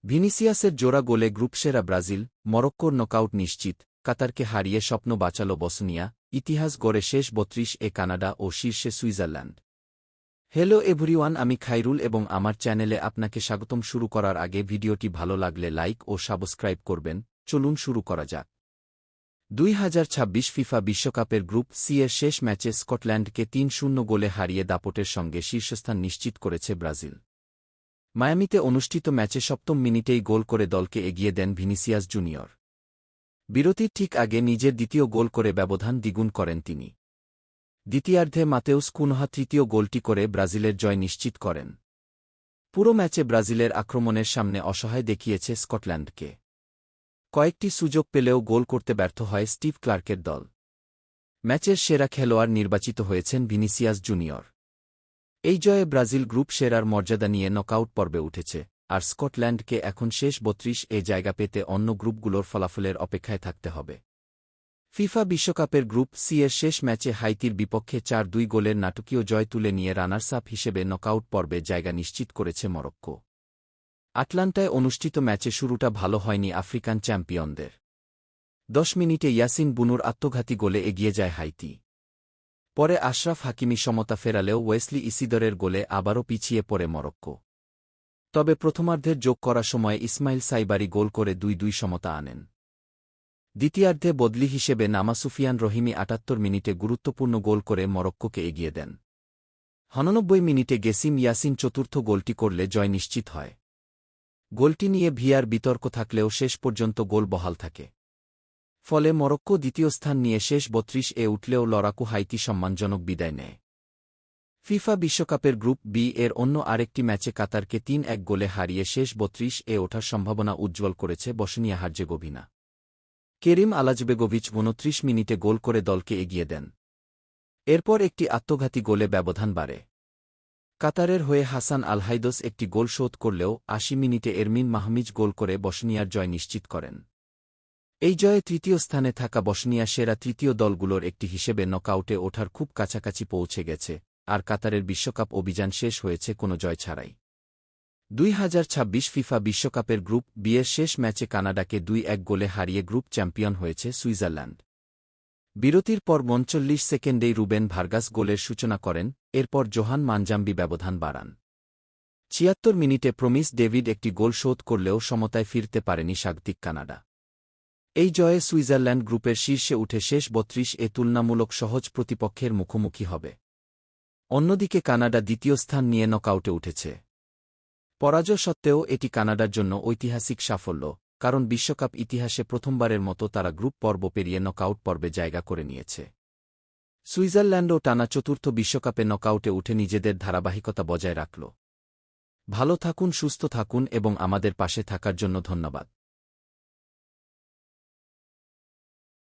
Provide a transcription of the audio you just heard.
ভিনিসিয়াসের জোড়া গোলে গ্রুপসেরা ব্রাজিল, মরক্কোর নকআউট নিশ্চিত, কাতারকে হারিয়ে স্বপ্ন বাঁচাল বসনিয়া, ইতিহাস গড়ে শেষ ৩২ কানাডা ও শীর্ষে সুইজারল্যান্ড। হ্যালো এভরিওয়ান, আমি খাইরুল এবং আমার চ্যানেলে আপনাকে স্বাগতম। শুরু করার আগে ভিডিওটি ভালো লাগলে লাইক ও সাবস্ক্রাইব করবেন। চলুন শুরু করা যাক। ২০২৬ ফিফা বিশ্বকাপের গ্রুপ সি এর শেষ ম্যাচে স্কটল্যান্ডকে ৩-০ গোলে হারিয়ে দাপটের সঙ্গে শীর্ষস্থান নিশ্চিত করেছে ব্রাজিল। মায়ামিতে অনুষ্ঠিত ম্যাচে ৭ম মিনিটেই গোল করে দলকে এগিয়ে দেন ভিনিসিয়াস জুনিয়র। বিরতির ঠিক আগে নিজের দ্বিতীয় গোল করে ব্যবধান দ্বিগুণ করেন তিনি। দ্বিতীয়ার্ধে মাতেউস কুনহা তৃতীয় গোলটি করে ব্রাজিলের জয় নিশ্চিত করেন। পুরো ম্যাচে ব্রাজিলের আক্রমণের সামনে অসহায় দেখিয়েছে স্কটল্যান্ডকে। কয়েকটি সুযোগ পেলেও গোল করতে ব্যর্থ হয় স্টিভ ক্লার্কের দল। ম্যাচের সেরা খেলোয়াড় নির্বাচিত হয়েছেন ভিনিসিয়াস জুনিয়র। এই জয়ে ব্রাজিল গ্রুপ সেরার মর্যাদা নিয়ে নকআউট পর্বে উঠেছে, আর স্কটল্যান্ডকে এখন শেষ ৩২ জায়গা পেতে অন্য গ্রুপগুলোর ফলাফলের অপেক্ষায় থাকতে হবে। ফিফা বিশ্বকাপের গ্রুপ সি এর শেষ ম্যাচে হাইতির বিপক্ষে ৪-২ গোলের নাটকীয় জয় তুলে নিয়ে রানার্স আপ হিসেবে নকআউট পর্বে জায়গা নিশ্চিত করেছে মরক্কো। আটলান্টায় অনুষ্ঠিত ম্যাচে শুরুটা ভালো হয়নি আফ্রিকান চ্যাম্পিয়নদের। ১০ মিনিটে ইয়াসিন বুনুর আত্মঘাতী গোলে এগিয়ে যায় হাইতি। পরে আশরাফ হাকিমি সমতা ফেরালেও ওয়েসলি ইসিদরের গোলে আবারও পিছিয়ে পড়ে মরক্কো। তবে প্রথমার্ধের যোগ করা সময়ে ইসমাইল সাইবারি গোল করে ২-২ সমতা আনেন। দ্বিতীয়ার্ধে বদলি হিসেবে নামা সুফিয়ান রহিমি ৭৮ মিনিটে গুরুত্বপূর্ণ গোল করে মরক্কোকে এগিয়ে দেন। ৮৯ মিনিটে গেসিম ইয়াসিন চতুর্থ গোলটি করলে জয় নিশ্চিত হয়। গোলটি নিয়ে ভিআর বিতর্ক থাকলেও শেষ পর্যন্ত গোল বহাল থাকে। ফলে মরক্কো দ্বিতীয় স্থান নিয়ে শেষ ৩২ উঠলেও লড়াকু হাইতি সম্মানজনক বিদায় নেয়। ফিফা বিশ্বকাপের গ্রুপ বি এর অন্য আরেকটি ম্যাচে কাতারকে ৩-১ গোলে হারিয়ে শেষ ৩২ ওঠার সম্ভাবনা উজ্জ্বল করেছে বসনিয়া হার্জেগোভিনা। কেরিম আলাজবেগোভিচ ২৯ মিনিটে গোল করে দলকে এগিয়ে দেন। এরপর একটি আত্মঘাতী গোলে ব্যবধান বাড়ে। কাতারের হয়ে হাসান আলহাইদোস একটি গোল শোধ করলেও ৮০ মিনিটে এরমিন মাহমিজ গোল করে বসনিয়ার জয় নিশ্চিত করেন। এই জয়ে তৃতীয় স্থানে থাকা বসনিয়া সেরা তৃতীয় দলগুলোর একটি হিসেবে নকআউটে ওঠার খুব কাছাকাছি পৌঁছে গেছে, আর কাতারের বিশ্বকাপ অভিযান শেষ হয়েছে কোনো জয় ছাড়াই। ২০২৬ ফিফা বিশ্বকাপের গ্রুপ বি এর শেষ ম্যাচে কানাডাকে ২-১ গোলে হারিয়ে গ্রুপ চ্যাম্পিয়ন হয়েছে সুইজারল্যান্ড। বিরতির পর ৩৯ সেকেন্ডেই রুবেন ভার্গাস গোলের সূচনা করেন, এরপর জোহান মানজাম্বি ব্যবধান বাড়ান। ৭৬ মিনিটে প্রমিস ডেভিড একটি গোল শোধ করলেও সমতায় ফিরতে পারেনি স্বাগতিক কানাডা। এই জয়ে সুইজারল্যান্ড গ্রুপের শীর্ষে উঠে শেষ ৩২ তুলনামূলক সহজ প্রতিপক্ষের মুখোমুখি হবে। অন্যদিকে কানাডা দ্বিতীয় স্থান নিয়ে নকআউটে উঠেছে। পরাজয় সত্ত্বেও এটি কানাডার জন্য ঐতিহাসিক সাফল্য, কারণ বিশ্বকাপ ইতিহাসে প্রথমবারের মতো তারা গ্রুপ পর্ব পেরিয়ে নকআউট পর্বে জায়গা করে নিয়েছে। সুইজারল্যান্ডও টানা চতুর্থ বিশ্বকাপে নকআউটে উঠে নিজেদের ধারাবাহিকতা বজায় রাখল। ভালো থাকুন, সুস্থ থাকুন এবং আমাদের পাশে থাকার জন্য ধন্যবাদ।